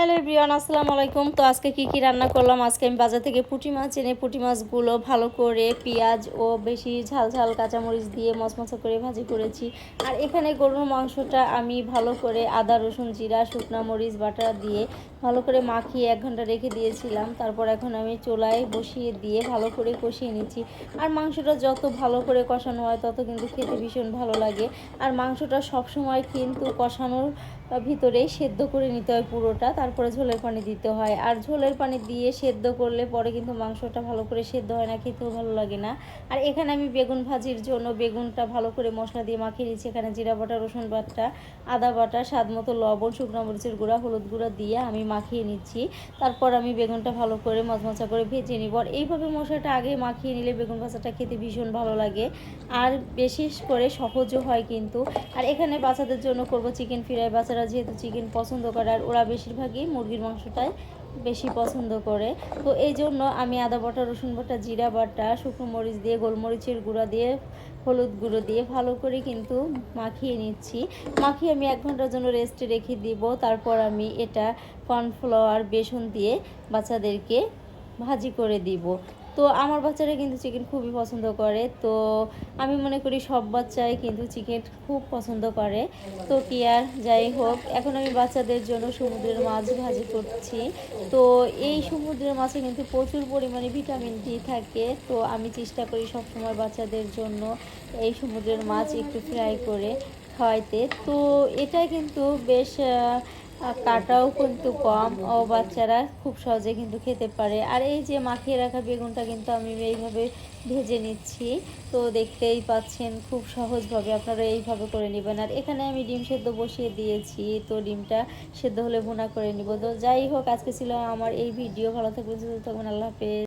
Hello everyone, আসসালামু আলাইকুম। তো আজকে কি রান্না করলাম, আজকে আমি বাজার থেকে পুঁটি মাছ এনে পুঁটি মাছগুলো ভালো করে পেঁয়াজ ও বেশি ঝাল ঝাল কাঁচামরিচ দিয়ে মচমচা করে ভাজি করেছি। আর এখানে গরুর মাংসটা আমি ভালো করে আদা রসুন জিরা শুকনো মরিচ বাটা দিয়ে ভালো করে মাখিয়ে 1 ঘন্টা রেখে দিয়েছিলাম। তারপর এখন আমি চুলায় বসিয়ে দিয়ে ভালো করে কষিয়ে নিচ্ছি। আর মাংসটা যত ভালো করে কষানো হয় তত কিন্তু খেতে ভীষণ ভালো লাগে। আর মাংসটা সবসময় কিন্তু কষানোর ভিতরেই সেদ্ধ করে নিতে হয় পুরোটা, তারপরে ঝোলের পানি দিতে হয়। আর ঝোলের পানি দিয়ে সেদ্ধ করলে পরে কিন্তু মাংসটা ভালো করে সেদ্ধ হয় না, খেতেও ভালো লাগে না। আর এখানে আমি বেগুন ভাজির জন্য বেগুনটা ভালো করে মশলা দিয়ে মাখিয়ে নিচ্ছি। এখানে জিরা বাটা রসুন বাটা আদা বাটা স্বাদ মতো লবণ শুকনো মরিচের গুঁড়া হলুদ গুঁড়া দিয়ে আমি মাখিয়ে নিচ্ছি। তারপর আমি বেগুনটা ভালো করে মচমচা করে ভেজে নিব। আর এইভাবে মশলাটা আগে মাখিয়ে নিলে বেগুন ভাজাটা খেতে ভীষণ ভালো লাগে আর বিশেষ করে সহজও হয় কিন্তু। আর এখানে বাচ্চাদের জন্য করব চিকেন ফ্রাই। বাচ্চারা যেহেতু চিকেন পছন্দ করে আর ওরা বেশিরভাগই মুরগির মাংসটাই বেশি পছন্দ করে, তো এই জন্য আমি আদা বাটা রসুন বাটা জিরা বাটা শুকনো মরিচ দিয়ে গোলমরিচের গুঁড়া দিয়ে হলুদ গুঁড়ো দিয়ে ভালো করে কিন্তু মাখিয়ে নিচ্ছি। মাখিয়ে আমি 1 ঘন্টার জন্য রেস্টে রেখে দিব। তারপর আমি এটা কর্নফ্লাওয়ার বেসন দিয়ে বাচ্চাদেরকে ভাজি করে দিব। তো আমার বাচ্চারা কিন্তু চিকেন খুবই পছন্দ করে, তো আমি মনে করি সব বাচ্চাই কিন্তু চিকেন খুব পছন্দ করে। তো কি আর যাই হোক, এখন আমি বাচ্চাদের জন্য সমুদ্রের মাছ ভাজি করছি। তো এই সমুদ্রের মাছে কিন্তু প্রচুর পরিমাণে ভিটামিন ডি থাকে, তো আমি চেষ্টা করি সবসময় বাচ্চাদের জন্য এই সমুদ্রের মাছ একটু ফ্রাই করে খাওয়াইতে। তো এটা কিন্তু বেশ কাটাও কিন্তু কম ও বাচ্চারা খুব সহজে কিন্তু খেতে পারে। আর এই যে মাখিয়ে রাখা বেগুনটা কিন্তু আমি এইভাবে ভেজে নিচ্ছি। তো দেখতেই পাচ্ছেন খুব সহজভাবে আপনারা এইভাবে করে নেবেন। আর এখানে আমি ডিম সেদ্ধ বসিয়ে দিয়েছি, তো ডিমটা সেদ্ধ হলে ভুনা করে নিব। তো যাই হোক, আজকে ছিল আমার এই ভিডিও। ভালো থাকবেন, সুস্থ থাকবেন, আল্লাহ হাফেজ।